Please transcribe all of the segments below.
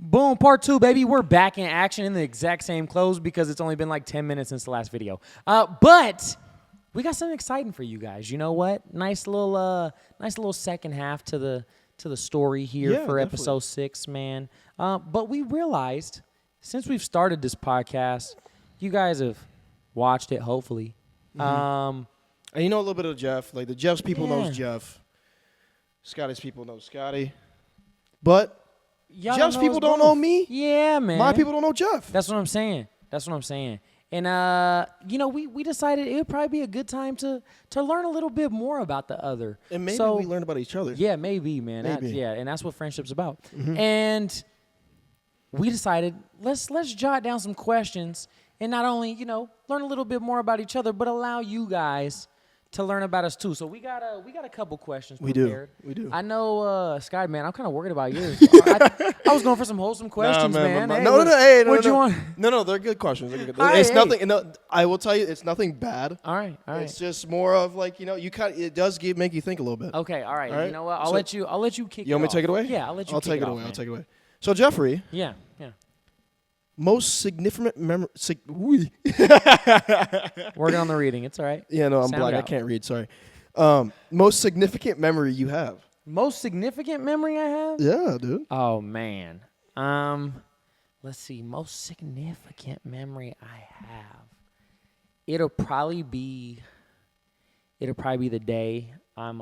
Boom, part 2, baby. We're back in action in the exact same clothes because it's only been like 10 minutes since the last video. But we got something exciting for you guys. You know what? Nice little second half to the story here for definitely. Episode 6, man. But we realized since we've started this podcast, you guys have watched it, hopefully. Mm-hmm. And you know a little bit of Jeff. Like the Jeff's people knows Jeff. Scotty's people know Scotty. But Jeff's people don't know me. Yeah, man. My people don't know Jeff. That's what I'm saying. And, we decided it would probably be a good time to learn a little bit more about the other. And maybe we learn about each other. Yeah, maybe, man. Maybe. And that's what friendship's about. Mm-hmm. And we decided, let's jot down some questions and not only, learn a little bit more about each other, but allow you guys to learn about us too. So we got a couple questions prepared. We do. I know, Scott, man, I'm kind of worried about yours. I was going for some wholesome questions, man. What you want? No, they're good questions. It's nothing. No, I will tell you, it's nothing bad. All right. It's just more of like it does make you think a little bit. Okay, all right. You know what? I'll let you kick it off. You want me to take it away? Yeah, I'll let you. I'll take it away. So Jeffrey. Yeah. Most significant memory. Working on the reading. It's all right. Yeah, no, I'm black. I can't read. Sorry. Most significant memory you have. Most significant memory I have? Yeah, dude. Oh man. Let's see. Most significant memory I have. It'll probably be the day I'm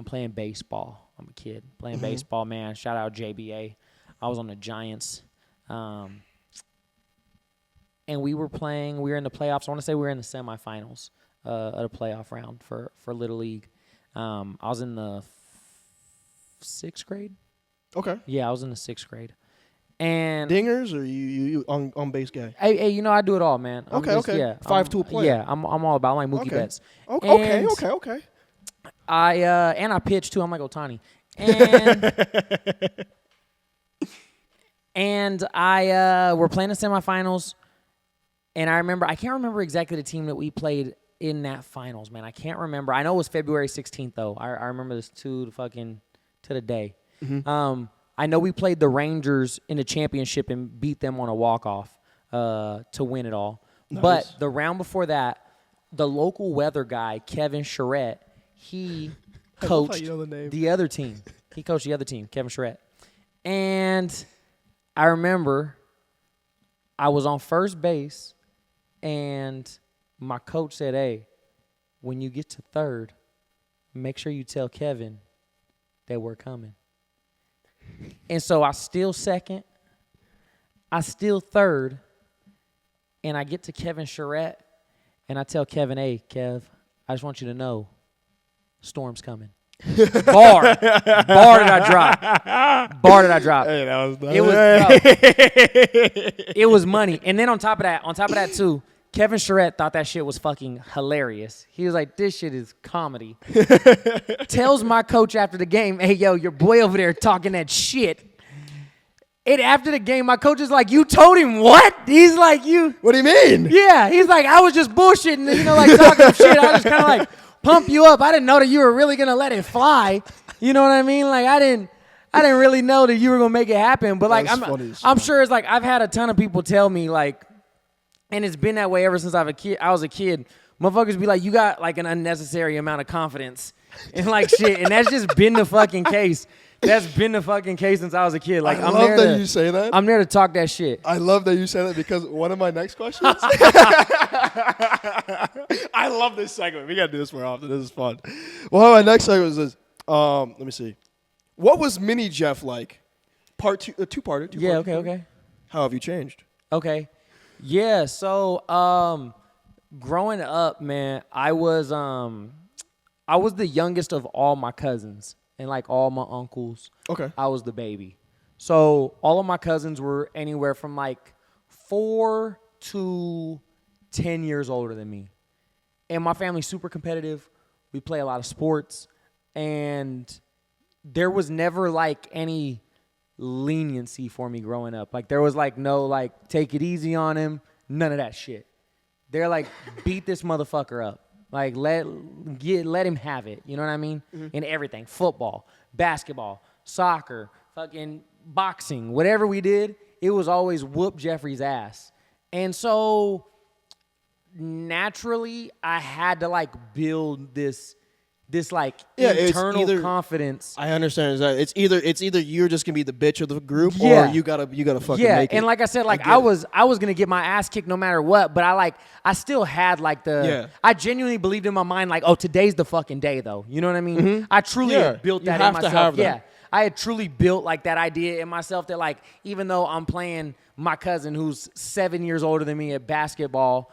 playing baseball. I'm a kid playing baseball, man. Shout out JBA. I was on the Giants. And we were in the playoffs. I want to say we were in the semifinals of the playoff round for Little League. I was in the 6th grade. Okay. Yeah, I was in the 6th grade. And dingers or you on base guy? Hey, I do it all, man. Okay. Yeah, 5-tool player. Yeah, I'm all about my Mookie Betts. Okay. I pitch too. I'm like Ohtani. And we're playing the semifinals, and I can't remember exactly the team that we played in that finals, man. I can't remember. I know it was February 16th, though. I remember this to the day. Mm-hmm. I know we played the Rangers in the championship and beat them on a walk-off to win it all. Nice. But the round before that, the local weather guy, Kevin Charette, he coached the other team. He coached the other team, Kevin Charette. And I remember I was on first base, and my coach said, "Hey, when you get to third, make sure you tell Kevin that we're coming." And so I steal second, I steal third, and I get to Kevin Charette, and I tell Kevin, "Hey, Kev, I just want you to know, storm's coming." Bar did I drop. Hey, that was nice. It was money. And then on top of that too, Kevin Charette thought that shit was fucking hilarious. He was like, "This shit is comedy." Tells my coach after the game, "Hey, yo, your boy over there talking that shit." And after the game, my coach is like, "You told him what?" He's like, "You." What do you mean? Yeah, he's like, "I was just bullshitting, talking shit. I was just kind of like pump you up. I didn't know that you were really gonna let it fly. You know what I mean? Like I didn't really know that you were gonna make it happen. But like I'm sure it's like I've had a ton of people tell me like, and it's been that way ever since I was a kid. Motherfuckers be like, "You got like an unnecessary amount of confidence," and like shit, and that's just been the fucking case. That's been the fucking case since I was a kid. Like, I love that you say that. I'm there to talk that shit. I love that you say that because one of my next questions. I love this segment. We gotta do this more often. This is fun. Well, my next segment is this. Let me see. What was Mini Jeff like? Part two, two-parter. Yeah. Okay. How have you changed? Okay. Yeah. So, growing up, man, I was the youngest of all my cousins. And like all my uncles, I was the baby. So all of my cousins were anywhere from like 4 to 10 years older than me. And my family's super competitive. We play a lot of sports. And there was never like any leniency for me growing up. Like there was like no like take it easy on him. None of that shit. They're like beat this motherfucker up. Like, let him have it. You know what I mean? Mm-hmm. In everything. Football, basketball, soccer, fucking boxing, whatever we did, it was always whoop Jeffrey's ass. And so naturally, I had to like build this like internal confidence. I understand that it's either you're just gonna be the bitch of the group, or you gotta fucking make it. And like I said, like I was gonna get my ass kicked no matter what, but I still had like I genuinely believed in my mind like, oh, today's the fucking day though. You know what I mean? Mm-hmm. I truly had built that in myself. Yeah. I had truly built like that idea in myself that like, even though I'm playing my cousin who's 7 years older than me at basketball,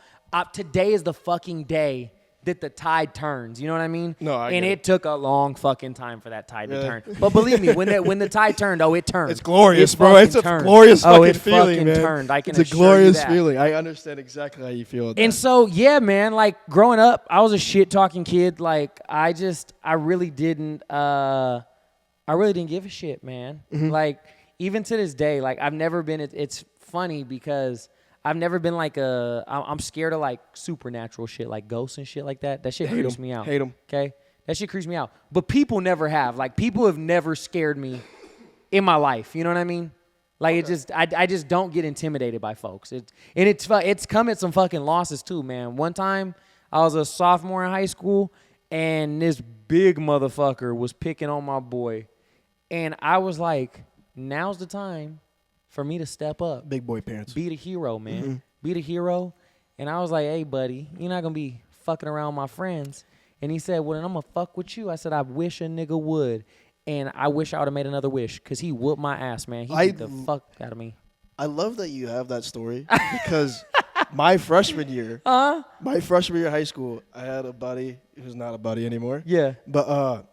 today is the fucking day that the tide turns. You know what I mean? No, I And get it took a long fucking time for that tide to turn. But believe me, when the tide turned, it turned. It's glorious, bro. It's a glorious fucking feeling, man. Turned. I can It's a glorious feeling. I understand exactly how you feel. And so, yeah, man, like growing up, I was a shit talking kid. Like I really didn't give a shit, man. Mm-hmm. Like even to this day, like I've never been. It's funny because I've never been like I'm scared of like supernatural shit, like ghosts and shit like that. That shit creeps me out. Hate them. Okay, that shit creeps me out. But people never have. Like people have never scared me in my life. You know what I mean? Like I just don't get intimidated by folks. It's come at some fucking losses too, man. One time I was a sophomore in high school and this big motherfucker was picking on my boy, and I was like, now's the time for me to step up. Big boy parents. Be the hero, man. Mm-hmm. Be the hero. And I was like, hey, buddy, you're not going to be fucking around with my friends. And he said, well, then I'm going to fuck with you. I said, I wish a nigga would. And I wish I would have made another wish because he whooped my ass, man. He beat the fuck out of me. I love that you have that story because my freshman year of high school, I had a buddy who's not a buddy anymore. Yeah. But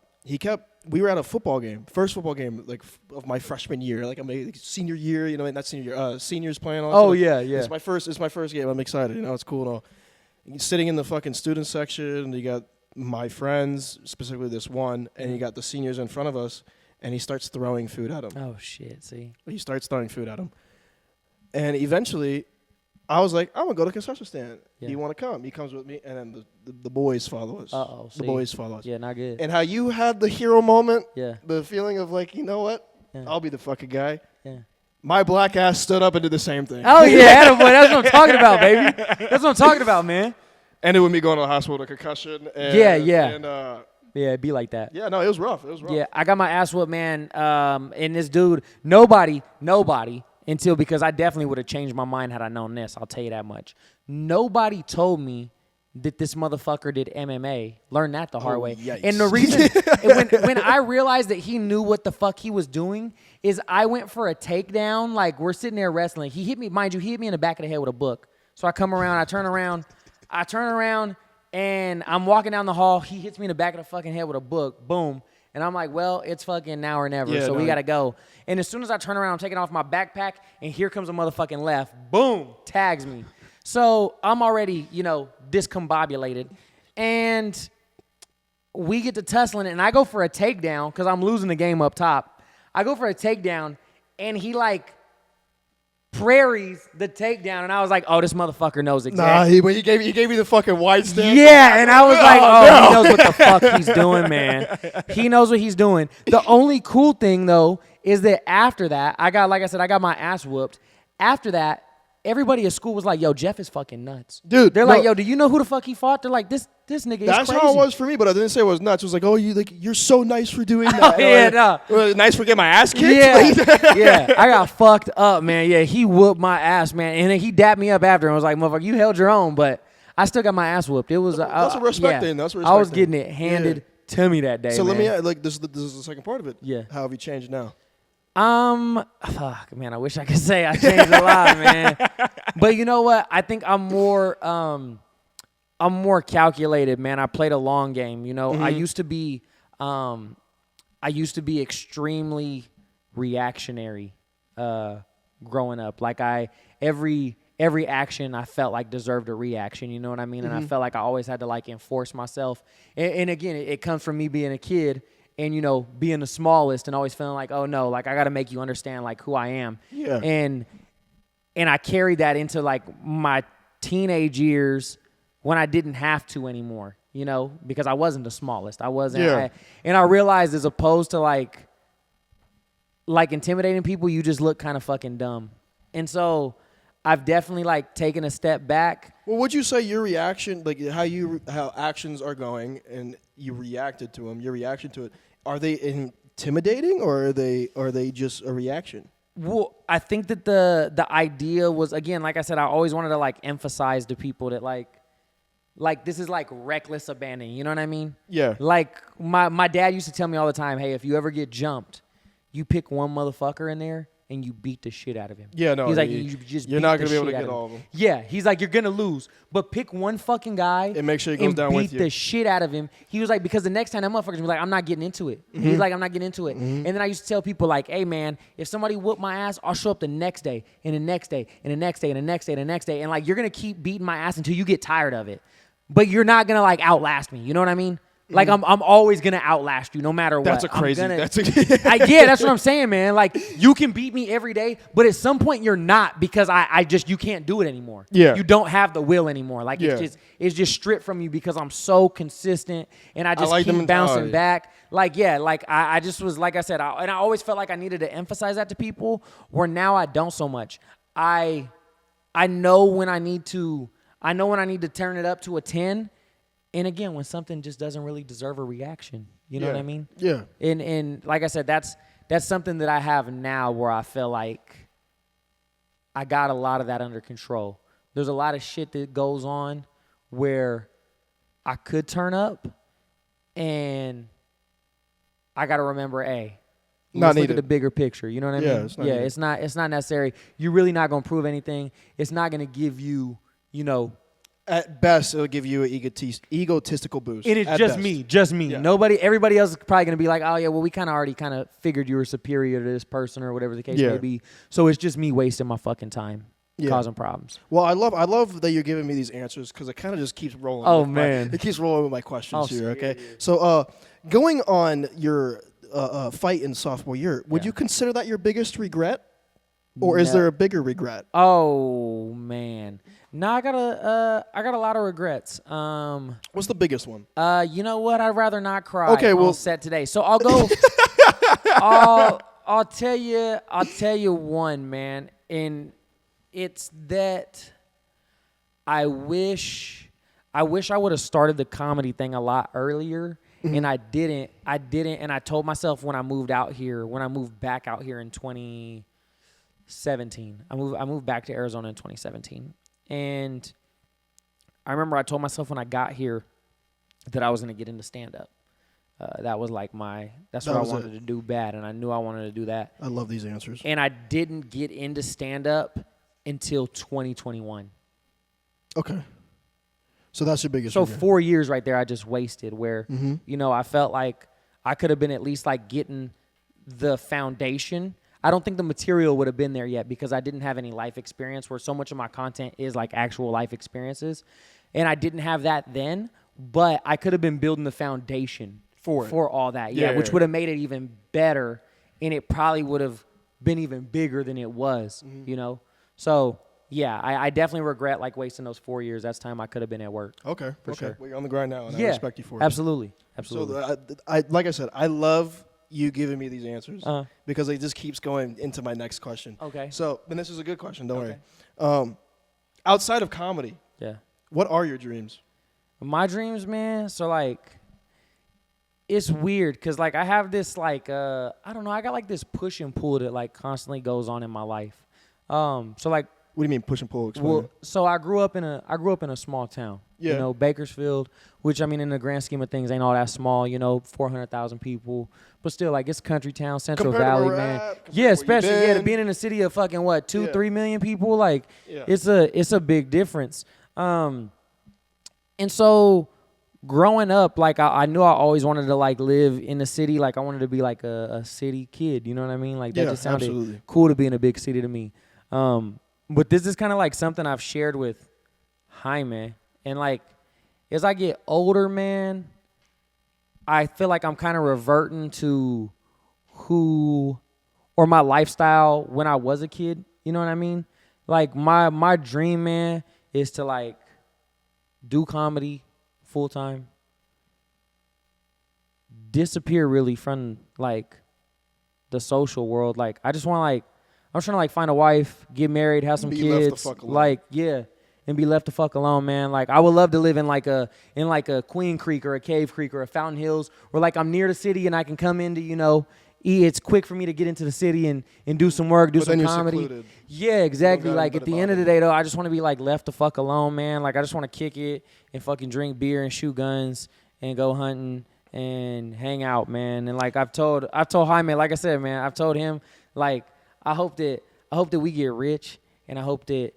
we were at a football game, first football game like of my freshman year, like I'm like senior year, you know, not senior year, seniors playing. Oh yeah. It's my first game. I'm excited, you know, it's cool and all. Sitting in the fucking student section, you got my friends, specifically this one, and you got the seniors in front of us, and he starts throwing food at them. Oh shit! See, he starts throwing food at them, and eventually, I was like, I'm gonna go to the concession stand. Yeah. You want to come? He comes with me, and then the boys follow us. The boys follow us. Yeah, not good. And how you had the hero moment. Yeah. The feeling of like, you know what? Yeah. I'll be the fucking guy. Yeah. My black ass stood up and did the same thing. Oh yeah, boy, that's what I'm talking about, baby. That's what I'm talking about, man. Ended with me going to the hospital with a concussion. And, yeah. And, yeah, it'd be like that. Yeah, no, it was rough. Yeah, I got my ass whooped, man. And this dude, nobody, until because I definitely would have changed my mind had I known this. I'll tell you that much. Nobody told me that this motherfucker did MMA. Learned that the hard way. Yikes. And the reason when I realized that he knew what the fuck he was doing is I went for a takedown. Like we're sitting there wrestling. He hit me, mind you, he hit me in the back of the head with a book. So I come around, I turn around, and I'm walking down the hall. He hits me in the back of the fucking head with a book. Boom. And I'm like, well, it's fucking now or never, so we got to go. And as soon as I turn around, I'm taking off my backpack, and here comes a motherfucking left. Boom, tags me. So I'm already, discombobulated. And we get to tussling, and I go for a takedown because I'm losing the game up top. I go for a takedown, and he, prairies the takedown, and I was like, oh, this motherfucker knows exactly. Nah, he gave me the fucking wide stance. Yeah, and I was like, he knows what the fuck he's doing, man. He knows what he's doing. The only cool thing, though, is that after that, I got my ass whooped. After that, everybody at school was like, yo, Jeff is fucking nuts. Dude. They're like, yo, do you know who the fuck he fought? They're like, this nigga is crazy. That's how it was for me, but I didn't say it was nuts. It was like, oh, you're so nice for doing that. Nice for getting my ass kicked? Yeah, yeah. I got fucked up, man. Yeah, he whooped my ass, man. And then he dapped me up after and was like, motherfucker, you held your own, but I still got my ass whooped. It was that's a respect thing. That's a respect I was getting it handed to me that day, So man. let me, this is the second part of it. Yeah. How have you changed now? Fuck, man, I wish I could say I changed a lot, man. But you know what? I think I'm more calculated, man. I played a long game, Mm-hmm. I used to be extremely reactionary, growing up. Like every action I felt like deserved a reaction, you know what I mean? Mm-hmm. And I felt like I always had to enforce myself. And again, it comes from me being a kid. And, being the smallest and always feeling like, oh, no, I got to make you understand, who I am. Yeah. And I carried that into, my teenage years when I didn't have to anymore, because I wasn't the smallest. I wasn't. Yeah. And I realized as opposed to, like intimidating people, you just look kind of fucking dumb. And so I've definitely like taken a step back. Well, would you say your reaction, like how actions are going, and you reacted to them, your reaction to it, are they intimidating or are they just a reaction? Well, I think that the idea was, again, like I said, I always wanted to like emphasize to people that like this is like reckless abandon. You know what I mean? Yeah. Like my dad used to tell me all the time, hey, if you ever get jumped, you pick one motherfucker in there and you beat the shit out of him. Yeah, no. He's like, you just you're beat not the gonna be able to shit out get of all him. of them. Yeah, he's like, you're gonna lose, but pick one fucking guy And make sure he goes and down with beat you. the shit out of him. He was like, because the next time that motherfucker's gonna be like, I'm not getting into it. He's like, I'm not getting into it. And then I used to tell people like, hey man, if somebody whooped my ass, I'll show up the next day and the next day and the next day and the next day and the next day, and like you're gonna keep beating my ass until you get tired of it. But you're not gonna like outlast me. You know what I mean? Like I'm always gonna outlast you no matter what. That's a crazy. Yeah, That's what I'm saying, man. Like you can beat me every day, but at some point you're not, because I just you can't do it anymore. Yeah. You don't have the will anymore. Like Yeah. it's just stripped from you because I'm so consistent and I just like the keep bouncing mentality. back. Like yeah, like I just was, like I said, and I always felt like I needed to emphasize that to people. Where now I don't so much. I know when I need to. I know when I need to turn it up to a 10. And again, when something just doesn't really deserve a reaction, you know what I mean? Yeah. And like I said, that's something that I have now where I feel like I got a lot of that under control. There's a lot of shit that goes on where I could turn up, and I got to remember, hey, let's look at the bigger picture. You know what I mean? It's not necessary. You're really not going to prove anything. It's not going to give you, you know. At best, it'll give you an egotistical boost. And it's just me. Yeah. Everybody else is probably going to be like, oh, yeah, well, we already figured you were superior to this person or whatever the case may be. So it's just me wasting my fucking time causing problems. Well, I love that you're giving me these answers, because it kind of just keeps rolling. Oh, man. It keeps rolling with my questions here, okay? So going on your fight in sophomore year, would you consider that your biggest regret? Or is there a bigger regret? Oh, man. No, I got a lot of regrets. What's the biggest one? You know what? I'd rather not cry. Okay, well, on set today. So I'll go. I'll tell you one, man, and it's that I wish I would have started the comedy thing a lot earlier, and I didn't, and I told myself when I moved back out here in 2017. I moved back to Arizona in 2017. And I remember I told myself when I got here that I was going to get into stand-up. That was like that's what I wanted to do bad, and I knew I wanted to do that. I love these answers. And I didn't get into stand-up until 2021. Okay. So that's your biggest So regret. 4 years right there I just wasted, where, you know, I felt like I could have been at least like getting the foundation. I don't think the material would have been there yet because I didn't have any life experience, where so much of my content is like actual life experiences. And I didn't have that then, but I could have been building the foundation for all that. Which would have made it even better, and it probably would have been even bigger than it was, you know? So, yeah, I definitely regret like wasting those 4 years. That's time I could have been at work. Okay. For sure. Well, you're on the grind now, and I respect you for it. Absolutely. So, like I said, I love you giving me these answers because it just keeps going into my next question. Okay. So, and this is a good question, don't worry. Outside of comedy, what are your dreams? My dreams, man, so like, it's weird because like I have this like, I don't know, I got like this push and pull that like constantly goes on in my life. So like, what do you mean push and pull? Explain. Well, so I grew up in a small town. You know, Bakersfield, which I mean in the grand scheme of things ain't all that small, you know, 400,000 people. But still, like, it's country town, Central Valley, man. Yeah, especially being in a city of fucking what, 2-3 million people, like it's a big difference. And so growing up, like I knew I always wanted to like live in the city, like I wanted to be like a city kid, you know what I mean? Like that just sounded cool to be in a big city to me. But this is kind of like something I've shared with Jaime. And, like, as I get older, man, I feel like I'm kind of reverting to my lifestyle when I was a kid. You know what I mean? Like, my dream, man, is to, like, do comedy full-time, disappear, really, from, like, the social world. Like I just want I'm trying to like find a wife, get married, have some Be kids, left the fuck alone. like and be left the fuck alone, man. Like I would love to live in like a Queen Creek or a Cave Creek or a Fountain Hills, where like I'm near the city and I can come into it's quick for me to get into the city and do some work, do some comedy. Secluded. Yeah, exactly. Like at the end of the day, day, though, I just want to be like left the fuck alone, man. Like I just want to kick it and fucking drink beer and shoot guns and go hunting and hang out, man. And like I've told Jaime, like I said, man, I've told him like I hope that we get rich, and I hope that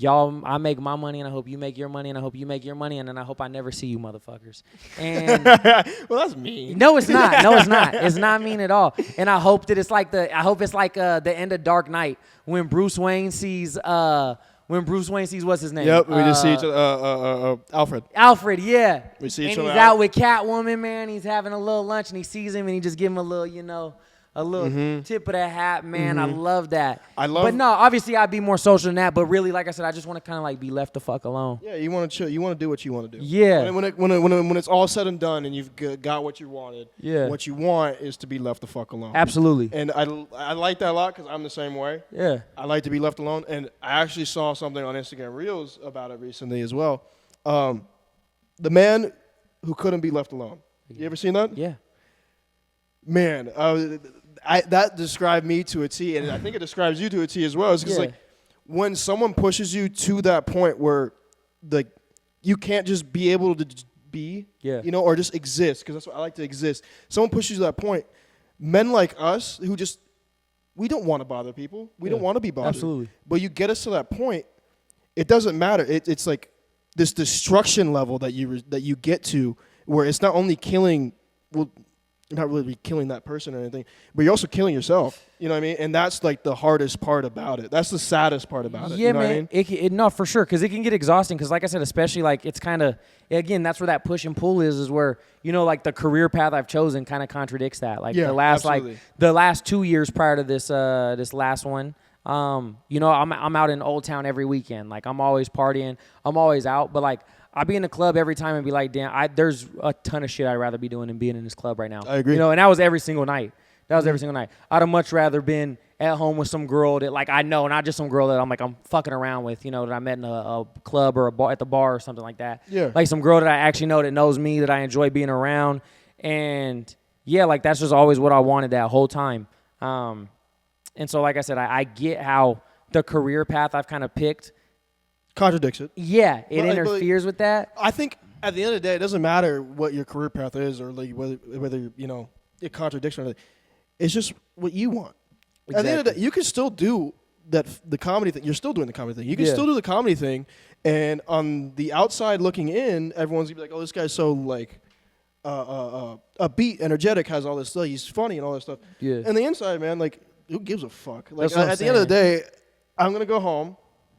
I make my money, and I hope you make your money, and I hope you make your money, and then I hope I never see you motherfuckers. And well, that's mean. No, it's not. No, it's not. It's not mean at all. And I hope that it's like the end of Dark Knight when Bruce Wayne sees what's his name? Yep, we just see each other. Alfred. Alfred, yeah. We see each and other. He's out with Catwoman, man. He's having a little lunch, and he sees him, and he just give him a little, tip of the hat, man. I love that. But no, obviously I'd be more social than that. But really, like I said, I just want to kind of like be left the fuck alone. Yeah, you want to chill. You want to do what you want to do. Yeah. When it's all said and done, and you've got what you wanted. Yeah. What you want is to be left the fuck alone. Absolutely. And I like that a lot because I'm the same way. Yeah. I like to be left alone, and I actually saw something on Instagram Reels about it recently as well. The man who couldn't be left alone. You ever seen that? Yeah. Man, that described me to a T, and I think it describes you to a T as well. It's because like when someone pushes you to that point where like you can't just be able to just be, or just exist, because that's what I like to exist. Someone pushes you to that point. Men like us who we don't want to bother people. We don't want to be bothered. Absolutely. But you get us to that point, it doesn't matter. It's like this destruction level that you get to, where it's not only killing. Well, not really killing that person or anything, but you're also killing yourself. You know what I mean? And that's like the hardest part about it. That's the saddest part about it. Yeah, you know man. What I mean? No, for sure, because it can get exhausting. Because like I said, especially like it's kind of, again, that's where that push and pull is where, like the career path I've chosen kind of contradicts that. Like the last 2 years prior to this last one, I'm out in Old Town every weekend. Like I'm always partying. I'm always out. But like I'd be in the club every time and be like, damn, there's a ton of shit I'd rather be doing than being in this club right now. I agree. And that was every single night. Every single night. I'd have much rather been at home with some girl that like I know, not just some girl that I'm fucking around with, that I met in a club or a bar, at the bar or something like that. Yeah. Like some girl that I actually know that knows me, that I enjoy being around. And yeah, like that's just always what I wanted that whole time. And so like I said, I get how the career path I've kind of picked contradicts it. Yeah, it interferes with that. I think at the end of the day, it doesn't matter what your career path is or like whether it contradicts or anything. It's just what you want. Exactly. At the end of the day, you can still do the comedy thing. You're still doing the comedy thing. You can still do the comedy thing, and on the outside looking in, everyone's gonna be like, "Oh, this guy's so like upbeat, energetic, has all this stuff. He's funny and all that stuff." Yeah. And the inside, man, like, who gives a fuck? Like at the end of the day, I'm gonna go home.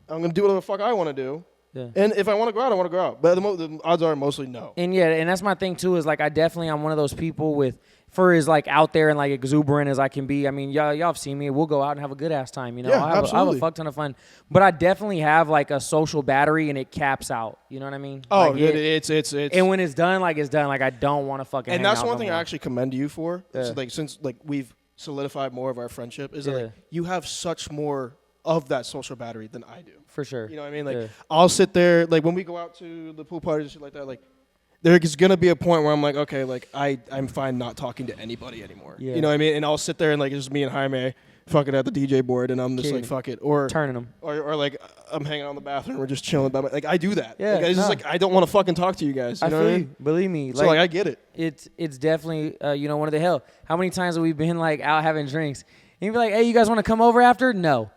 I'm going to do whatever the fuck I want to do. Yeah. And if I want to go out, I want to go out. But the odds are mostly no. And and that's my thing too, is like I'm one of those people for as like out there and like exuberant as I can be. I mean, y'all have seen me. We'll go out and have a good ass time, Yeah, I have a fuck ton of fun. But I definitely have like a social battery, and it caps out. You know what I mean? Oh, like it's and when it's done, like it's done. Like I don't want to fucking And hang that's out one thing more. I actually commend you for. Yeah. So like since like we've solidified more of our friendship, is that like, you have such more of that social battery than I do. For sure. You know what I mean? Like I'll sit there, like when we go out to the pool parties and shit like that, like there's gonna be a point where I'm like, okay, like I'm fine not talking to anybody anymore. Yeah. You know what I mean? And I'll sit there and like it's just me and Jaime fucking at the DJ board, and I'm just like, fuck it, or turning them, or like I'm hanging out in the bathroom, we're just chilling. Like I do that. Yeah. Like, it's just like I don't want to fucking talk to you guys. You know what I mean? Believe me. So like I get it. It's definitely one of the hell. How many times have we been like out having drinks? And you'd be like, hey, you guys want to come over after? No.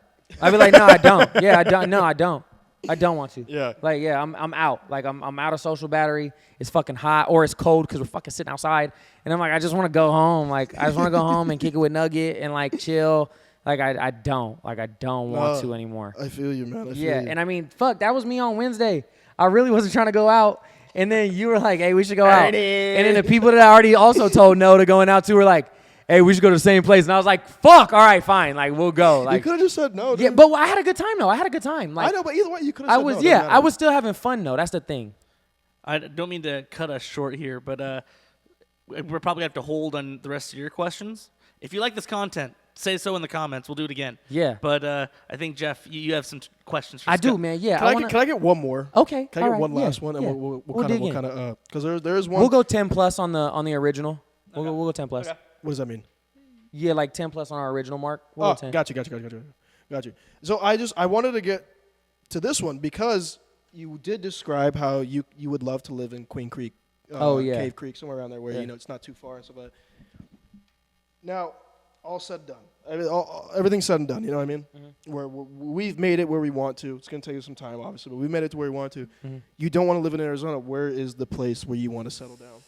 I'd be like, no, I don't. Yeah, I don't. No, I don't. I don't want to. Yeah. Like, yeah, I'm out. Like, I'm out of social battery. It's fucking hot, or it's cold because we're fucking sitting outside. And I'm like, I just want to go home. Like, I just want to go home and kick it with Nugget and like chill. Like, I don't want to anymore. I feel you, man. I feel you. And I mean, fuck, that was me on Wednesday. I really wasn't trying to go out. And then you were like, hey, we should go out. And then the people that I already also told no to going out to were like, hey, we should go to the same place. And I was like, fuck, all right, fine. Like, we'll go. Like, you could have just said no, dude. Yeah, but I had a good time, though. I had a good time. Like, I know, but either way, you could have said no. Yeah, I was still having fun, though. That's the thing. I don't mean to cut us short here, but we're probably going to have to hold on the rest of your questions. If you like this content, say so in the comments. We'll do it again. Yeah. But I think, Jeff, you have some questions for I Scott. do, man. Yeah. Can I get one more? Okay. Can I all get right, one last yeah, one? And yeah. we'll kind of because there is one. We'll go 10 plus on the original. We'll go 10 plus. Okay. What does that mean? Yeah, like 10 plus on our original mark. We'll go 10. Got you. So I wanted to get to this one because you did describe how you would love to live in Queen Creek, Cave Creek, somewhere around there where it's not too far and stuff like that. Now, all said and done. Everything's said and done. You know what I mean? Mm-hmm. Where we've made it where we want to. It's gonna take us some time, obviously, but we made it to where we want to. Mm-hmm. You don't want to live in Arizona. Where is the place where you want to settle down?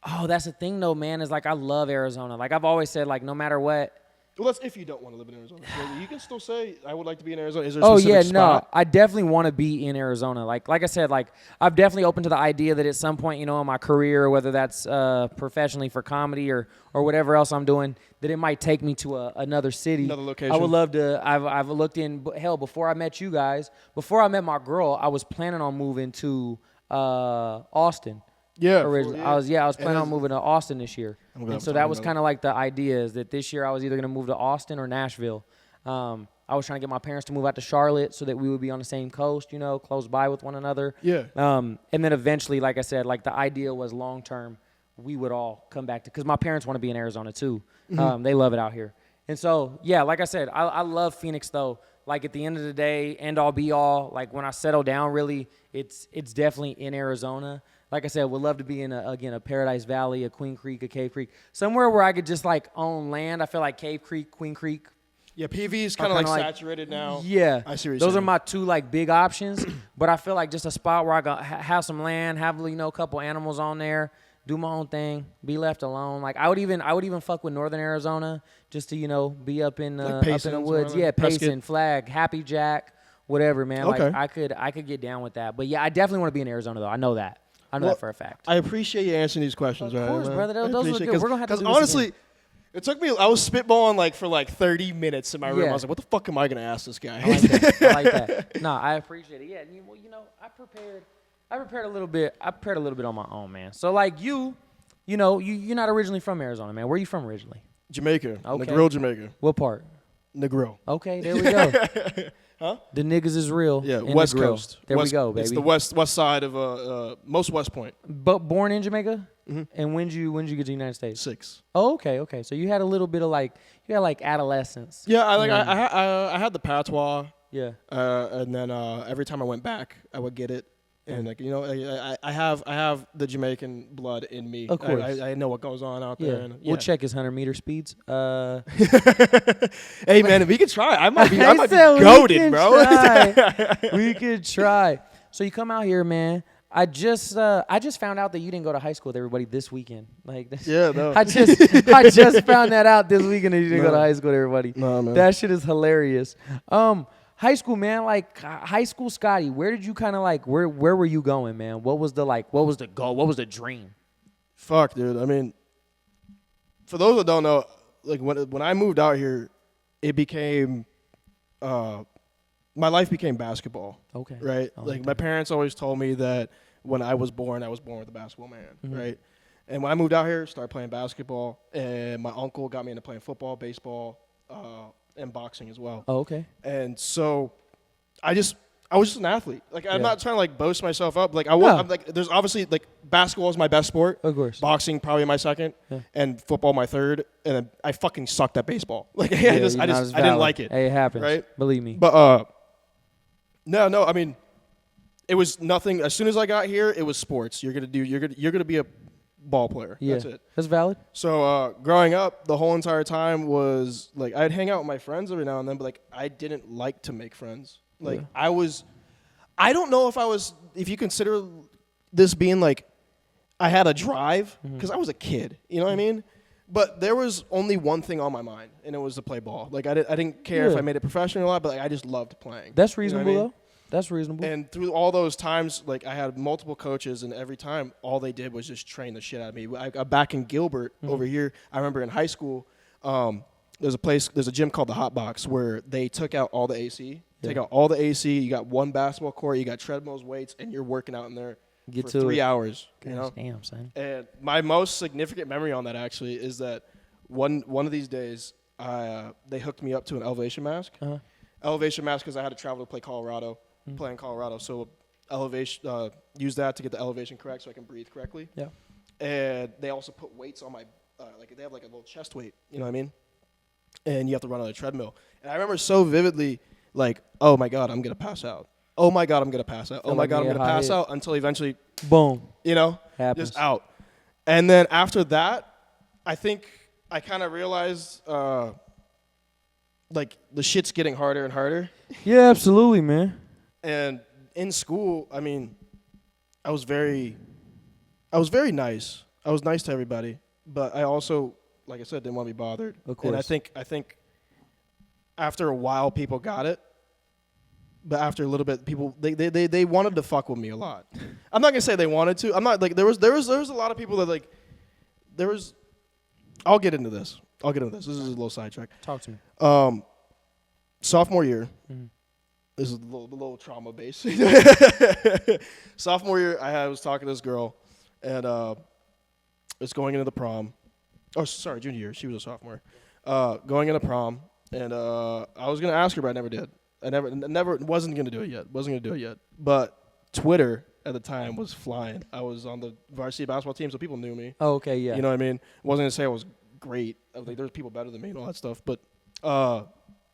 Oh, that's the thing, though, man. Is like I love Arizona. Like I've always said, like no matter what. Well, that's if you don't want to live in Arizona. You can still say, I would like to be in Arizona. Is there a specific spot? No. I definitely want to be in Arizona. Like I said, like I've definitely open to the idea that at some point, in my career, whether that's professionally for comedy or whatever else I'm doing, that it might take me to another city. Another location. I would love to. I've looked in, hell, before I met you guys, before I met my girl, I was planning on moving to Austin. Yeah, originally. I was planning on moving to Austin this year, and so that was kind of like the idea is that this year I was either going to move to Austin or Nashville. I was trying to get my parents to move out to Charlotte so that we would be on the same coast, close by with one another. Yeah. And then eventually, like I said, like the idea was long term, we would all come back to because my parents want to be in Arizona too. Mm-hmm. They love it out here, and so yeah, like I said, I love Phoenix though. Like at the end of the day, end all be all. Like when I settle down, really, it's definitely in Arizona. Like I said, would love to be in a Paradise Valley, a Queen Creek, a Cave Creek, somewhere where I could just like own land. I feel like Cave Creek, Queen Creek. Yeah, PV is kind of like saturated now. Yeah, I see what you're those saying. are my two like big options. But I feel like just a spot where I can have some land, have a couple animals on there, do my own thing, be left alone. Like I would even fuck with Northern Arizona just to be up in the woods. Yeah, Payson, Flag, Happy Jack, whatever, man. Okay. Like I could get down with that. But yeah, I definitely want to be in Arizona though. I know that. I know that for a fact. I appreciate you answering these questions, of right? Of course, brother. Those are good. We're going to have to do this honestly, again. It took me, I was spitballing for 30 minutes in my room. I was like, what the fuck am I going to ask this guy? I like that. I like that. No, I appreciate it. Yeah, I prepared a little bit. I prepared a little bit on my own, man. So like you're not originally from Arizona, man. Where are you from originally? Jamaica. Okay. Negril, Jamaica. What part? Negril. Okay, there we go. Huh? The niggas is real. Yeah, West Coast. There we go, baby. It's the west side of most West Point. But born in Jamaica? Mm-hmm. And when did you get to the United States? 6. Oh, okay. So you had a little bit of adolescence. Yeah, I had the patois. Yeah. And then every time I went back, I would get it. And I have the Jamaican blood in me. Of course. I know what goes on out there. And, We'll check his 100-meter speeds. Hey man, if we could try, I might be goated, bro. We could try. So you come out here, man. I just found out that you didn't go to high school with everybody this weekend. Yeah, no. I just found that out this weekend that you didn't go to high school with everybody. No, man. That shit is hilarious. High school, man, high school Scotty, where did you kind of where were you going, man? What was the goal? What was the dream? Fuck, dude. I mean, for those that don't know, when I moved out here, it became, my life became basketball. Okay. Right? My parents always told me that when I was born with a basketball man, mm-hmm. right? And when I moved out here, started playing basketball, and my uncle got me into playing football, baseball, and boxing as well. Oh, okay. And so I was just an athlete. I'm not trying to boast myself up. I'm there's obviously basketball is my best sport. Of course. Boxing probably my second, and football my third. And then I fucking sucked at baseball. I didn't like it. Hey, it happens. Right? Believe me. But no. I mean, it was nothing. As soon as I got here, it was sports. You're gonna be a ball player. Yeah. That's it. That's valid. So growing up, the whole entire time was I'd hang out with my friends every now and then, but I didn't like to make friends. I don't know if you consider this being I had a drive because I was a kid. You know what I mean? But there was only one thing on my mind, and it was to play ball. I didn't care if I made it professional or not, but I just loved playing. That's reasonable, though. That's reasonable. And through all those times, I had multiple coaches, and every time, all they did was just train the shit out of me. Back in Gilbert over here, I remember in high school, there's a gym called the Hot Box where they took out all the AC. Take out all the AC. You got one basketball court. You got treadmills, weights, and you're working out in there for 3 hours. Damn, son. And my most significant memory on that actually is that one of these days, they hooked me up to an elevation mask. Elevation mask because I had to travel to play play in Colorado. So elevation, use that to get the elevation correct so I can breathe correctly. Yeah. And they also put weights on my, like they have like a little chest weight, you know what I mean? And you have to run on a treadmill. And I remember so vividly, like, oh my God, I'm going to pass out. Oh my God, I'm going to pass out. Oh my God, I'm going to pass out until eventually, boom, you know, happens. Just out. And then after that, I think I kind of realized, like, the shit's getting harder and harder. Yeah, absolutely, man. And in school, I mean, I was very nice. I was nice to everybody. But I also, like I said, didn't want to be bothered. Of course. And I think after a while, people got it. But after a little bit, people they wanted to fuck with me a lot. I'm not gonna say they wanted to. I'm not like there was a lot of people that like there was. I'll get into this. This is a little sidetrack. Talk to me. Sophomore year. Mm-hmm. This is a little trauma based. Sophomore year, I was talking to this girl, and it's going into the prom. Oh, sorry, junior year. She was a sophomore. Going into prom, and I was gonna ask her, but I never did. I never wasn't gonna do it yet. But Twitter at the time was flying. I was on the varsity basketball team, so people knew me. Oh, okay, yeah. You know what I mean? I wasn't gonna say I was great. I was like, there's people better than me and all that stuff. But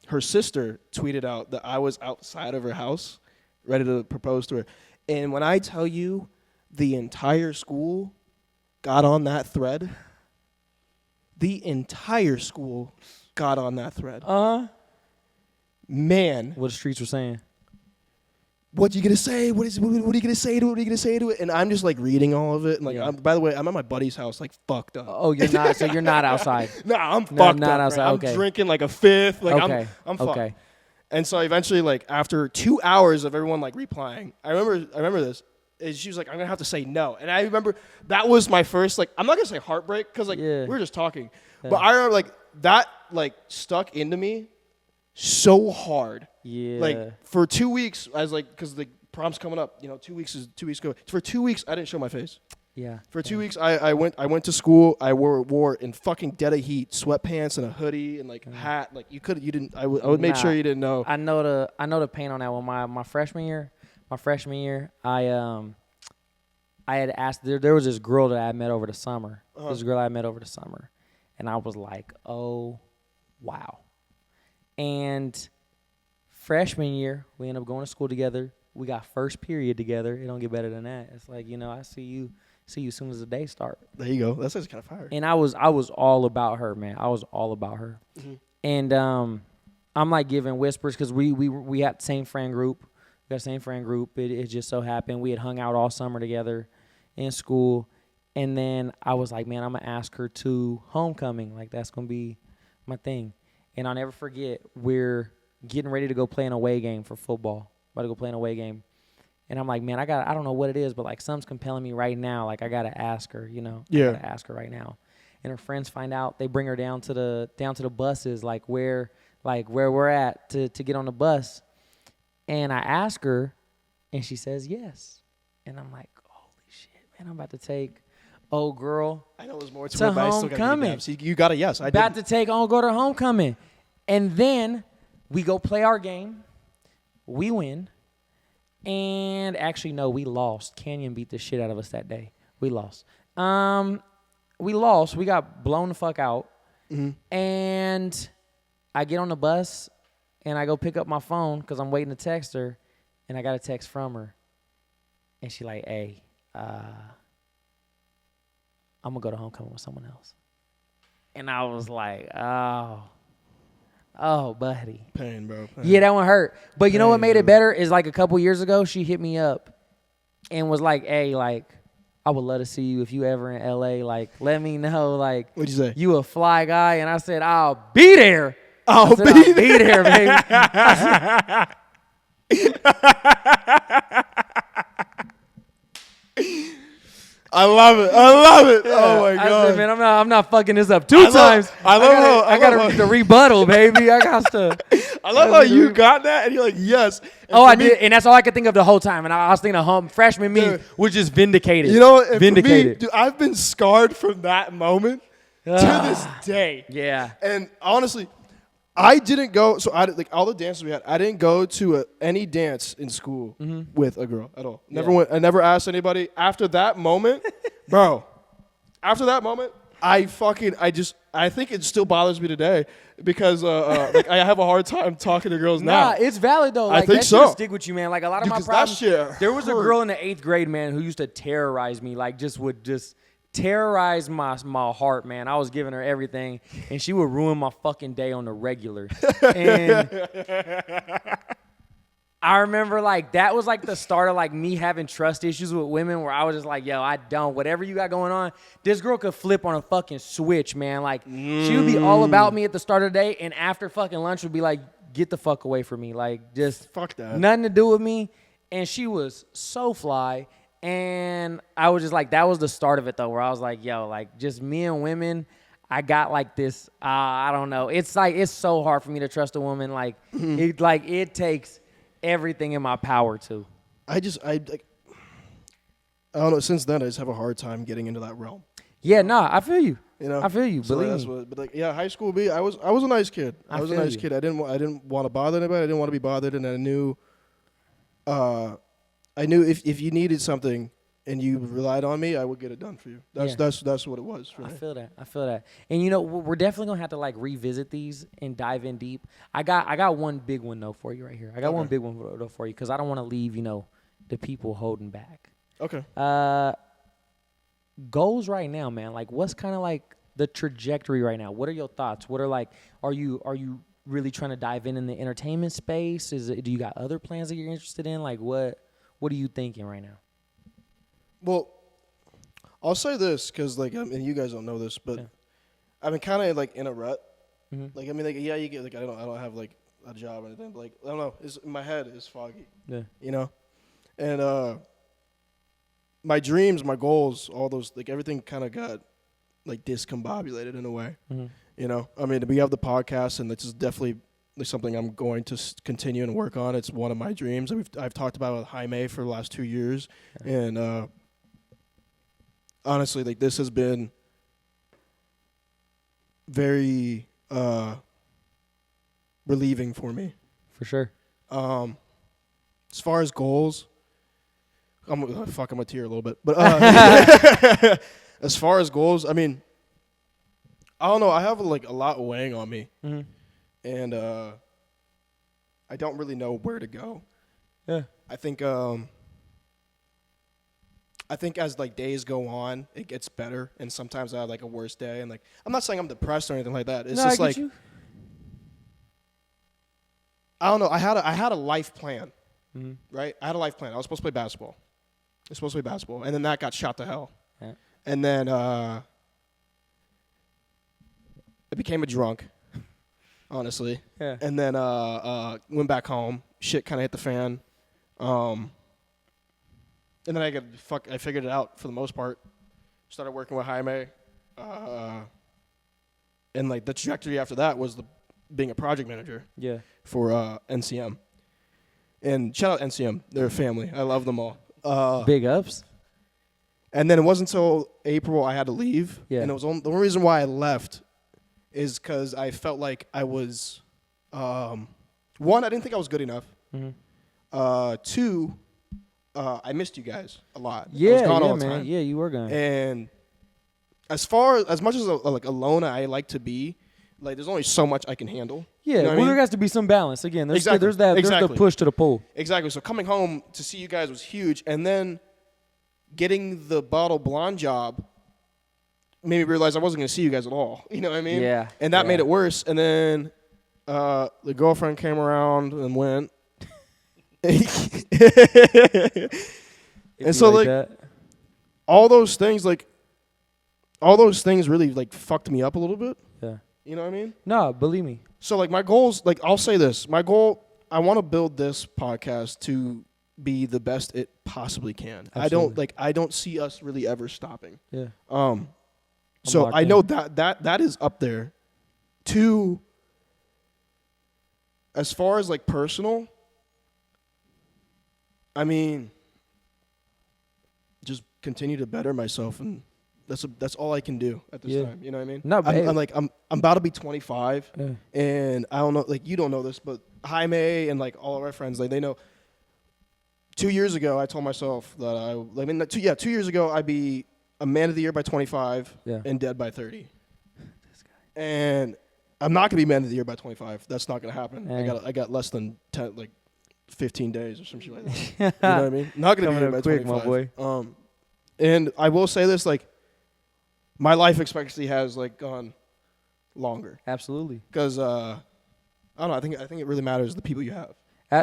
her sister tweeted out that I was outside of her house, ready to propose to her. And when I tell you, the entire school got on that thread. The entire school got on that thread. Man, what the streets were saying. What you gonna say? What are you gonna say to it? What are you gonna say to it? And I'm just like reading all of it. And like, by the way, I'm at my buddy's house, like fucked up. Oh, you're not. So you're not outside. Nah, I'm fucked not up. outside. Right? Okay. I'm drinking like a fifth. Like okay. I'm fucked. Okay. And so eventually, like after 2 hours of everyone like replying, I remember this. Is she was like, I'm gonna have to say no. And I remember that was my first like, I'm not gonna say heartbreak because like we were just talking, but I remember like that like stuck into me so hard. Yeah. Like for 2 weeks, I was like, because the prom's coming up, you know, 2 weeks ago. For 2 weeks, I didn't show my face. Yeah. For 2 weeks, I went to school. I wore in fucking dead of heat, sweatpants and a hoodie and like hat. Like you didn't. I would make sure you didn't know. I know the pain on that one. My freshman year, I had asked. There was this girl that I had met over the summer. This girl I met over the summer, and I was like, oh, wow. And freshman year, we ended up going to school together. We got first period together. It don't get better than that. It's like, you know, I see you as soon as the day start. There you go. That's kind of fire. And I was all about her, man. I was all about her. Mm-hmm. And I'm like giving whispers because we had the same friend group. We got the same friend group. It just so happened we had hung out all summer together in school. And then I was like, man, I'm going to ask her to homecoming. Like, that's going to be my thing. And I'll never forget, we're getting ready to go play an away game for football. About to go play an away game. And I'm like, man, I don't know what it is, but like something's compelling me right now. Like I got to ask her, you know. Yeah. I got to ask her right now. And her friends find out. They bring her down to the buses, like where we're at to get on the bus. And I ask her, and she says yes. And I'm like, holy shit, man, I'm about to take old girl. I know there's more to to it, but I still homecoming. got to you got a yes. About to take on, go to homecoming. And then we go play our game. We win. And actually, no, we lost. Canyon beat the shit out of us that day. We lost. We lost. We got blown the fuck out. Mm-hmm. And I get on the bus, and I go pick up my phone because I'm waiting to text her, and I got a text from her. And she like, hey, I'm going to go to homecoming with someone else. And I was like, oh, buddy. Pain, bro. Pain. Yeah, that one hurt. But you know what made it better is like a couple years ago, she hit me up and was like, hey, like, I would love to see you if you ever in L.A. Like, let me know, like, what'd you say? You a fly guy. And I said, I'll be there. I'll be there, baby. I love it. Yeah. Oh my god, I said, man, I'm not fucking this up two times. I got the rebuttal, baby. I got to. I love how you got that, and you're like, yes. And I did, and that's all I could think of the whole time. And I was thinking, freshman me was just vindicated. You know, and vindicated. for me, dude, I've been scarred from that moment to this day. Yeah. And honestly, I didn't go. So I like all the dances we had. I didn't go to any dance in school with a girl at all. Never went. I never asked anybody. After that moment, bro. After that moment, I think it still bothers me today because like I have a hard time talking to girls now. Nah, it's valid though. Like, I think that so. shit stick with you, man. Like a lot of my 'cause that problems. shit There was a hurt. girl in the 8th grade, man, who used to terrorize me. Like would terrorize my heart, man. I was giving her everything, and she would ruin my fucking day on the regular. And I remember like that was like the start of like me having trust issues with women, where I was just like, yo, I don't. Whatever you got going on, this girl could flip on a fucking switch, man. Like she would be all about me at the start of the day, and after fucking lunch would be like, get the fuck away from me. Like just Fuck that. nothing to do with me. And she was so fly. And I was just like, that was the start of it though, where I was like, yo, like just me and women, I got like this, I don't know. It's like, it's so hard for me to trust a woman. Like, it takes everything in my power to. I don't know. Since then, I just have a hard time getting into that realm. Yeah, nah, I feel you. You know, I feel you. So Believe that's me. But like, yeah, high school B, I was a nice kid. I was a feel nice you. kid. I didn't want to bother anybody. I didn't want to be bothered, and I knew if you needed something and you relied on me, I would get it done for you. That's what it was for me. I feel that. And you know, we're definitely gonna have to like revisit these and dive in deep. I got one big one though for you right here. I got one big one though for you because I don't want to leave the people holding back. Okay. Goals right now, man. Like, what's kind of like the trajectory right now? What are your thoughts? What are like? Are you really trying to dive in the entertainment space? Do you got other plans that you're interested in? Like, what are you thinking right now? Well, I'll say this because like you guys don't know this, but I've been kind of like in a rut. Mm-hmm. Like I mean, like yeah, you get like I don't have like a job or anything, but like I don't know, my head is foggy. Yeah. You know, and my dreams, my goals, all those like everything kind of got like discombobulated in a way. Mm-hmm. You know, I mean, we have the podcast, and this is definitely something I'm going to continue and work on. It's one of my dreams. I've talked about it with Jaime for the last 2 years, and honestly, like this has been very relieving for me. For sure. As far as goals, I'm gonna tear a little bit, but as far as goals, I mean, I don't know. I have like a lot weighing on me, and I don't really know where to go. Yeah. I think as like days go on, it gets better, and sometimes I have like a worse day, and like I'm not saying I'm depressed or anything like that. It's No, just I like get you. I don't know. I had a life plan, right? I had a life plan. I was supposed to play basketball. And then that got shot to hell. Yeah. And then I became a drunk, honestly. Yeah. And then went back home. Shit kind of hit the fan. And then I figured it out for the most part. Started working with Jaime. And like the trajectory after that was being a project manager. Yeah. For NCM. And shout out NCM. They're a family. I love them all. Big ups. And then it wasn't until April I had to leave. Yeah. And it was the only reason why I left is because I felt like I was, one, I didn't think I was good enough. Two, I missed you guys a lot. Yeah, I was gone all the man. time. Yeah, you were gone. And as much as like alone I like to be, like there's only so much I can handle. Yeah, you know what I well, mean? there has to be some balance. Again, there's Exactly. there's the Exactly. push to the pull. Exactly. So coming home to see you guys was huge, and then getting the Bottle Blonde job made me realize I wasn't going to see you guys at all. You know what I mean? Yeah. And that made it worse. And then the girlfriend came around and went. And so like that. all those things really like fucked me up a little bit. Yeah. You know what I mean? No, believe me. So like my goals, like I'll say this, my goal, I want to build this podcast to be the best it possibly can. Absolutely. I don't see us really ever stopping. Yeah. So locked I in. know that is up there. Two, as far as like personal, I mean, just continue to better myself and That's all I can do at this time. You know what I mean? No, but I'm about to be 25, Yeah. and I don't know, like you don't know this, but Jaime and like all of our friends, like they know. 2 years ago, I told myself that 2 years ago I'd be a man of the year by 25 and dead by 30. This guy. And I'm not gonna be man of the year by 25. That's not gonna happen. Hey. I got less than 15 days or some shit like that. You know what I mean? Not gonna be here by quick, 25. my boy. And I will say this, like, my life expectancy has like gone longer Absolutely. because I don't know. I think it really matters the people you have.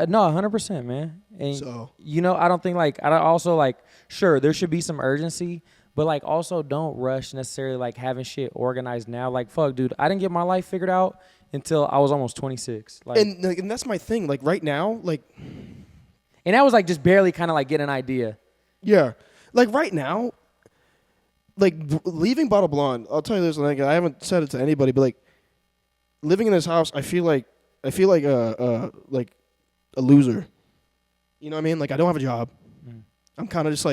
No, 100%, man. And So I don't think I don't also sure there should be some urgency, but also don't rush necessarily having shit organized now. Fuck, dude, I didn't get my life figured out until I was almost 26. And that's my thing. Like right now, and that was just barely kind of get an idea. yeah, like right now, leaving Bottle Blonde. I'll tell you this, I haven't said it to anybody, but living in this house, I feel like a loser. You know what I mean? I don't have a job. I'm kind of just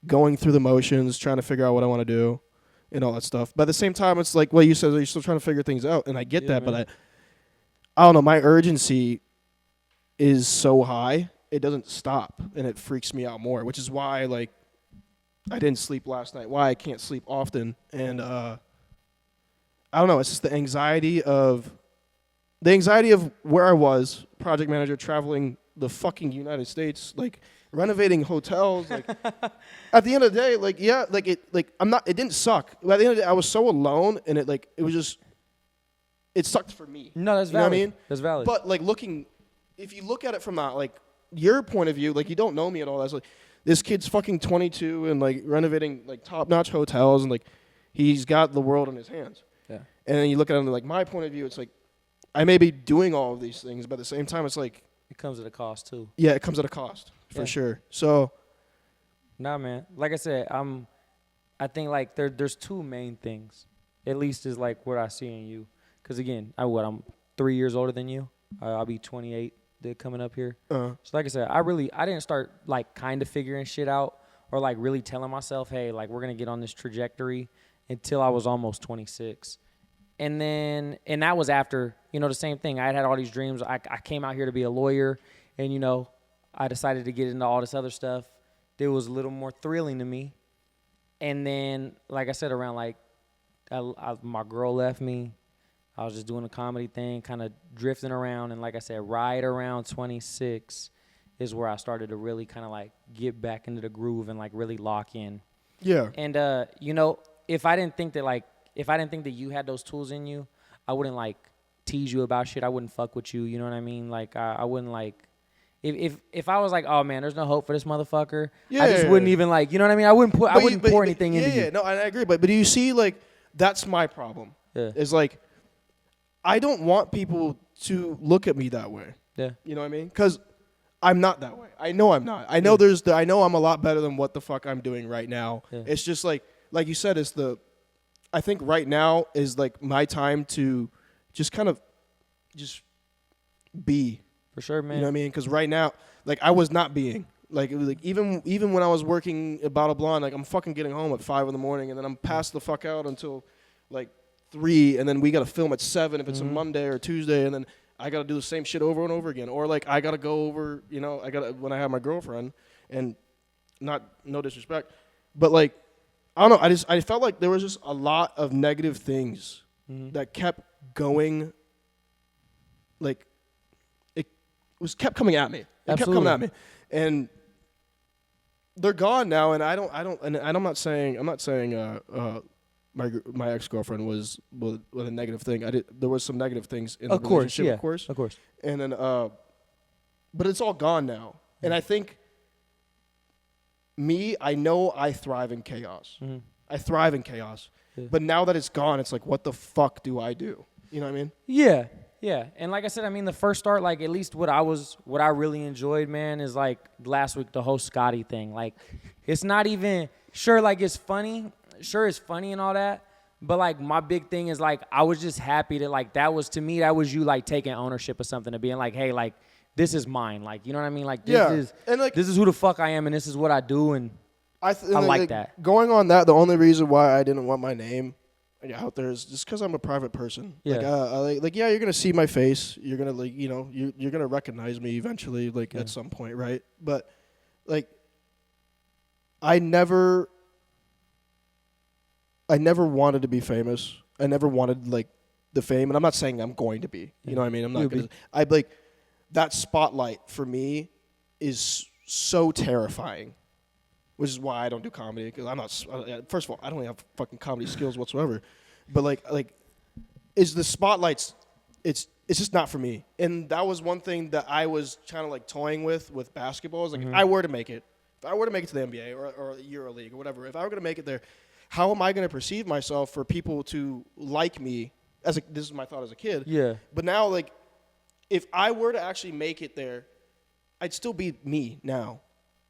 going through the motions, trying to figure out what I want to do and all that stuff. But at the same time, it's what you said, you're still trying to figure things out. And I get that, man. but I don't know. My urgency is so high, it doesn't stop. And it freaks me out more, which is why, I didn't sleep last night, why I can't sleep often. And I don't know. It's just the anxiety of where I was, project manager, traveling the fucking United States, renovating hotels. At the end of the day, it didn't suck. But at the end of the day, I was so alone, and it sucked for me. No, that's valid. You know what I mean? That's valid. But if you look at it from that, your point of view, you don't know me at all. That's this kid's fucking 22 and renovating top-notch hotels, and he's got the world in his hands. Yeah. And then you look at it my point of view, it's I may be doing all of these things, but at the same time, it's it comes at a cost too. yeah, it comes at a cost for sure. So, nah, man. Like I said, I think there's two main things, at least is what I see in you. Because again, I'm 3 years older than you. I'll be 28 coming up here. So like I said, I didn't start kind of figuring shit out or really telling myself, hey, we're gonna get on this trajectory until I was almost 26. And that was after, the same thing. I had all these dreams. I came out here to be a lawyer, and, I decided to get into all this other stuff that was a little more thrilling to me. And then, like I said, around, my girl left me. I was just doing a comedy thing, kind of drifting around. And like I said, right around 26 is where I started to really kind of, get back into the groove and, really lock in. yeah. And, if I didn't think that you had those tools in you, I wouldn't tease you about shit. I wouldn't fuck with you. You know what I mean? I wouldn't if I was oh man, there's no hope for this motherfucker. I just wouldn't even you know what I mean? I wouldn't pour anything into you. Yeah, no, I agree. But do you see that's my problem? Yeah. Is I don't want people to look at me that way. Yeah. You know what I mean? Because I'm not that way. I know I'm not. I know I know I'm a lot better than what the fuck I'm doing right now. Yeah. It's just like you said, I think right now is my time to just kind of just be. For sure, man. You know what I mean? Because right now, I was not being. It was even when I was working at Bottle Blonde, I'm fucking getting home at 5 in the morning, and then I'm passed the fuck out until 3, and then we got to film at 7 if it's a Monday or Tuesday, and then I got to do the same shit over and over again. Or I got to go over, when I have my girlfriend, and no disrespect, but I don't know. I felt like there was just a lot of negative things that kept going. It kept coming at me. It kept coming at me, and they're gone now. And I'm not saying my ex-girlfriend was a negative thing. There was some negative things in the relationship, of course. And then, but it's all gone now. And I think I know I thrive in chaos. Mm-hmm. I thrive in chaos. Yeah. But now that it's gone, it's what the fuck do I do? You know what I mean? Yeah. Yeah, and like I said, I mean, the first start, at least what I really enjoyed, man, is last week, the whole Scotty thing. It's not even, sure, it's funny. Sure, it's funny and all that. But, my big thing is, I was just happy that, that was, to me, that was you, taking ownership of something, to being hey, this is mine. You know what I mean? This is who the fuck I am, and this is what I do, and like that. Going on that, the only reason why I didn't want my name out there is just because I'm a private person. Yeah. Yeah, you're gonna see my face. You're gonna you're gonna recognize me eventually, at some point, right? But like, I never wanted to be famous. I never wanted the fame, and I'm not saying I'm going to be. You know what I mean? I'm not gonna. I like that spotlight for me is so terrifying. Which is why I don't do comedy, because I'm not. First of all, I don't have fucking comedy skills whatsoever. But is the spotlights? It's just not for me. And that was one thing that I was kind of toying with basketball. Is if I were to make it, to the NBA or EuroLeague or whatever, if I were going to make it there, how am I going to perceive myself for people to like me? This is my thought as a kid. Yeah. But now, if I were to actually make it there, I'd still be me now.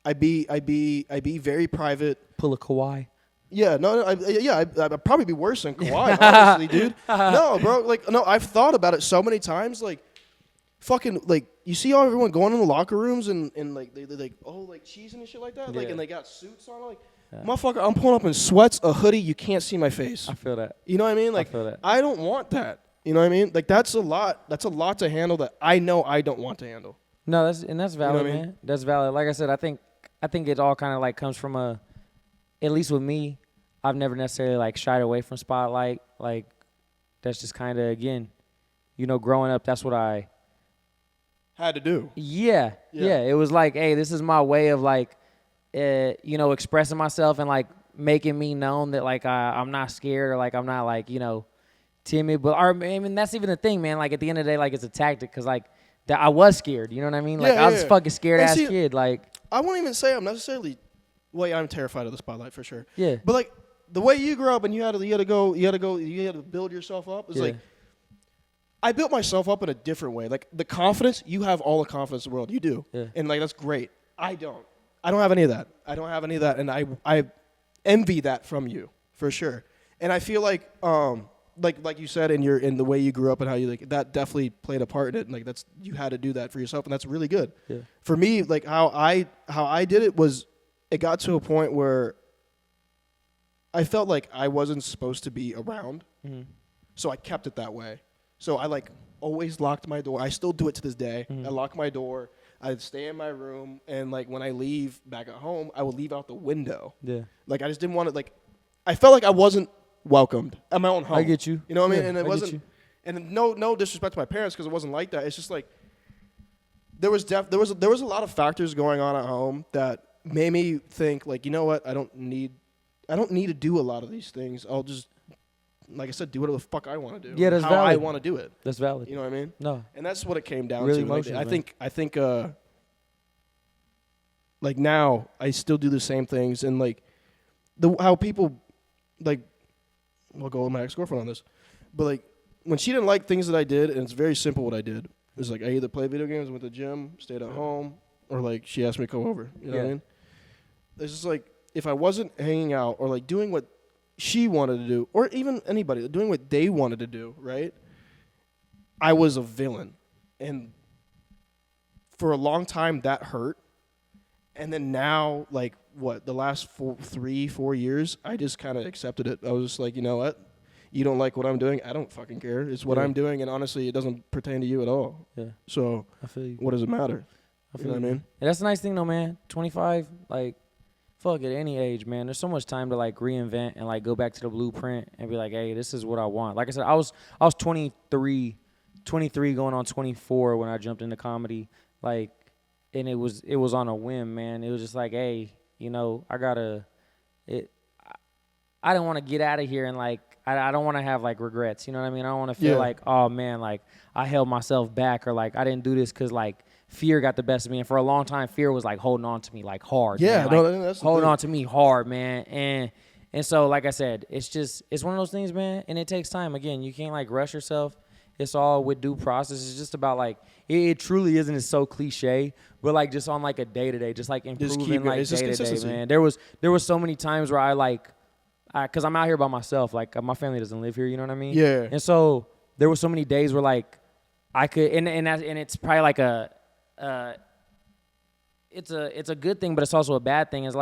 I'd be very private. Pull a Kawhi. Yeah, I'd probably be worse than Kawhi, honestly, dude. No, bro, no, I've thought about it so many times, you see everyone going in the locker rooms and they cheesing and shit like that, and they got suits on, motherfucker, I'm pulling up in sweats, a hoodie, you can't see my face. I feel that. You know what I mean? I feel that. I don't want that. You know what I mean? That's a lot to handle that I know I don't want to handle. No, that's valid, you know what I mean? man. That's valid. Like I said, I think it all kind of comes from at least with me, I've never necessarily shied away from spotlight. That's just kind of, again, growing up, that's what I had to do. Yeah. It was hey, this is my way of expressing myself and making me known that I'm not scared or I'm not timid. But I mean, that's even the thing, man. At the end of the day, it's a tactic because that I was scared. You know what I mean? I was a fucking scared ass kid. I won't even say I'm necessarily. Well, I'm terrified of the spotlight for sure. Yeah. But the way you grew up and you had to build yourself up. It's I built myself up in a different way. The confidence, you have all the confidence in the world. You do. Yeah. And that's great. I don't have any of that. And I envy that from you for sure. And I feel like you said in the way you grew up and how you that definitely played a part in it. And that's, you had to do that for yourself, and that's really good. Yeah. For me, how I did it was, it got to a point where I felt like I wasn't supposed to be around. Mm-hmm. So I kept it that way. So I always locked my door. I still do it to this day. Mm-hmm. I lock my door. I'd stay in my room, and when I leave back at home, I would leave out the window. Yeah. I just didn't want to I felt like I wasn't welcomed at my own home. I get you. You know what I mean? Yeah, And it wasn't. And no disrespect to my parents, because it wasn't like that. It's just there was a lot of factors going on at home that made me think you know what, I don't need to do a lot of these things. I'll just, like I said, do whatever the fuck I want to do. Yeah, that's how valid. I want to do it. That's valid. You know what I mean? No. And that's what it came down Really to. emotional, I man. think now I still do the same things, and how people I'll go with my ex-girlfriend on this, but when she didn't like things that I did, and it's very simple what I did. It was I either played video games, went to the gym, stayed at home, or she asked me to come over. You know what I mean? It's just if I wasn't hanging out or doing what she wanted to do, or even anybody doing what they wanted to do, right? I was a villain, and for a long time that hurt. And then now, the last 3-4 years, I just kind of accepted it. I was just you know what? You don't like what I'm doing? I don't fucking care. It's what I'm doing, and honestly, it doesn't pertain to you at all. Yeah. So, I feel you. What does it matter? I You know what I mean? Yeah, that's the nice thing, though, man. 25, fuck, at any age, man. There's so much time to reinvent and go back to the blueprint and be hey, this is what I want. Like I said, I was 23 going on 24 when I jumped into comedy. And it was on a whim, man. It was just hey, I gotta. I don't want to get out of here and I don't want to have regrets. You know what I mean? I don't want to feel oh man, I held myself back, or I didn't do this because fear got the best of me. And for a long time, fear was holding on to me hard. Yeah, man. That's holding on to me hard, man. And so like I said, it's one of those things, man. And it takes time. Again, you can't rush yourself. It's all with due process. It's just about it truly isn't. It's so cliche, but just on a day to day, just improving day to day, man. There was so many times where because I'm out here by myself. My family doesn't live here. You know what I mean? Yeah. And so there were so many days where I could, and it's probably it's a good thing, but it's also a bad thing. It's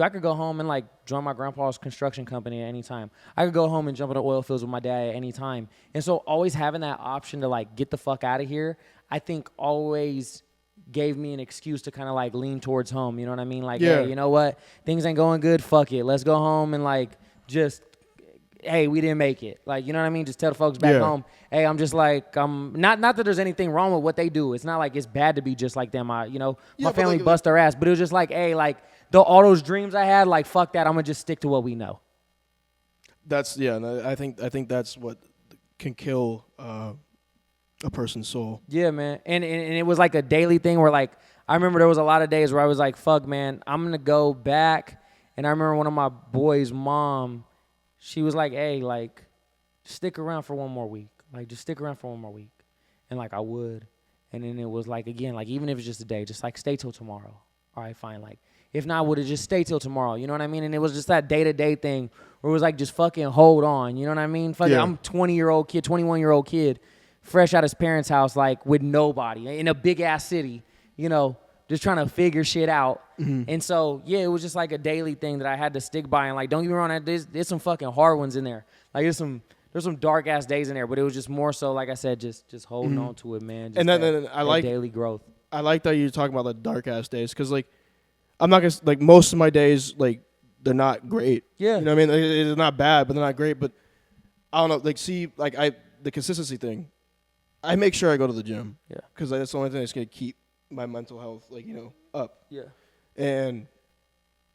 I could go home and like join my grandpa's construction company at any time. I could go home and jump in the oil fields with my dad at any time. And so always having that option to like get the fuck out of here, I think always gave me an excuse to kind of like lean towards home. You know what I mean? Like, hey, you know what? Things ain't going good. Fuck it. Let's go home and like just, hey, we didn't make it. Like, you know what I mean? Just tell the folks back home, hey, I'm just like, not that there's anything wrong with what they do. It's not like it's bad to be just like them. My family bust their ass, but it was just like, hey, like all those dreams I had, like, fuck that. I'm going to just stick to what we know. That's, and I think that's what can kill a person's soul. Yeah, man. And it was like a daily thing where like, I remember there was a lot of days where I was like, fuck, man, I'm going to go back. And I remember one of my boys' mom, she was like, hey, like, stick around for one more week. Like, just stick around for one more week. And, like, I would. And then it was like, again, like, even if it's just a day, just, like, stay till tomorrow. All right, fine. Like, if not, would it just stay till tomorrow? You know what I mean? And it was just that day-to-day thing where it was like, just fucking hold on. You know what I mean? Fucking, I'm a 20-year-old kid, 21-year-old kid, fresh out of his parents' house, like, with nobody in a big-ass city, you know, just trying to figure shit out. Mm-hmm. And so, yeah, it was just like a daily thing that I had to stick by. And, like, don't get me wrong, there's some fucking hard ones in there. Like, there's some dark-ass days in there. But it was just more so, like I said, just holding on to it, man. Just and then I like daily growth. I like that you're talking about the dark-ass days because, like, I'm not going to, like, most of my days, like, they're not great. Yeah. You know what I mean? It's not bad, but they're not great. But I don't know. Like, see, like, the consistency thing, I make sure I go to the gym. Yeah. Because that's the only thing that's going to keep my mental health, like, you know, up. Yeah. And,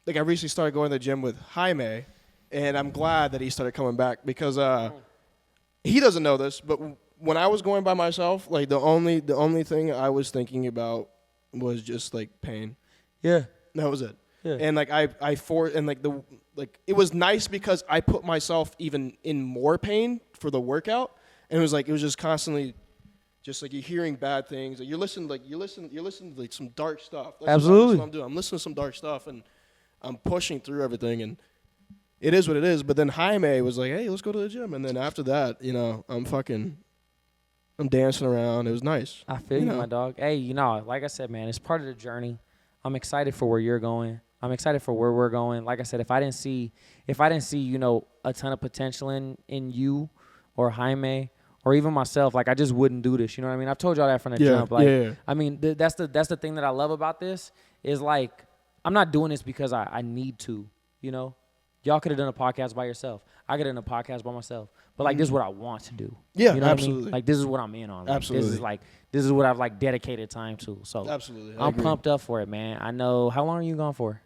like, I recently started going to the gym with Jaime, and I'm glad that he started coming back because he doesn't know this, but when I was going by myself, like, the only thing I was thinking about was just, like, pain. Yeah. That was it. Yeah. And, like, it was nice because I put myself even in more pain for the workout, and it was just constantly just like you're hearing bad things. Like you're listening to like some dark stuff. Absolutely. That's what I'm doing. I'm listening to some dark stuff and I'm pushing through everything and it is what it is. But then Jaime was like, hey, let's go to the gym. And then after that, you know, I'm dancing around. It was nice. I feel you, my dog. Hey, you know, like I said, man, it's part of the journey. I'm excited for where you're going. I'm excited for where we're going. Like I said, if I didn't see, you know, a ton of potential in you or Jaime or even myself, like, I just wouldn't do this. You know what I mean? I've told y'all that from the jump. Like, I mean, that's the thing that I love about this is, like, I'm not doing this because I need to, you know? Y'all could have done a podcast by yourself. I could have done a podcast by myself. But, like, this is what I want to do. Yeah, you know absolutely. What I mean? Like, this is what I'm in on. Like, absolutely. This is what I've, like, dedicated time to. So absolutely. I'm pumped up for it, man. I know. How long are you gone for?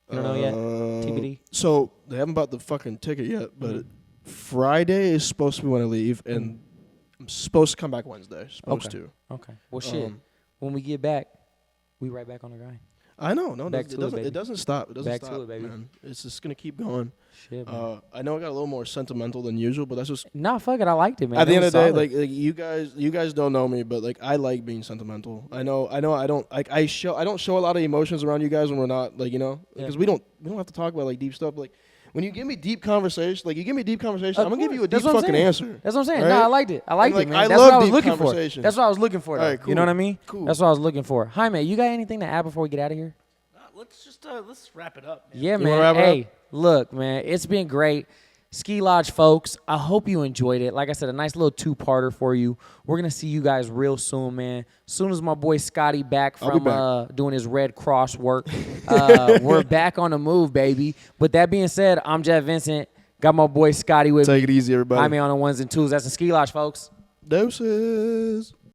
You don't know yet? TBD? So, they haven't bought the fucking ticket yet, but Friday is supposed to be when I leave, and I'm supposed to come back Wednesday. Okay. Well, shit. When we get back, we right back on the grind. I know. No, it doesn't stop. It doesn't back stop, to it, baby. Man. It's just going to keep going. Shit, man. I know I got a little more sentimental than usual, but that's just... Nah, fuck it. I liked it, man. At the end of the day, like you guys don't know me, but, like, I like being sentimental. I know I don't show a lot of emotions around you guys when we're not, like, you know, because we don't have to talk about, like, deep stuff, like... When you give me deep conversation, I'm gonna give you a deep fucking answer. That's what I'm saying. Right? No, I liked it. Man. That's what I was looking for. That's what I was looking for. Right, cool. You know what I mean? Cool. That's what I was looking for. Jaime, you got anything to add before we get out of here? Let's wrap it up, man. Yeah, man. Hey, look, man, it's been great. Ski Lodge folks, I hope you enjoyed it. Like I said, a nice little two-parter for you. We're going to see you guys real soon, man. As soon as my boy Scotty back from doing his Red Cross work, we're back on the move, baby. But that being said, I'm Jeff Vincent. Got my boy Scotty with me. Take it easy, everybody. I'm on the ones and twos. That's the Ski Lodge, folks. Doses.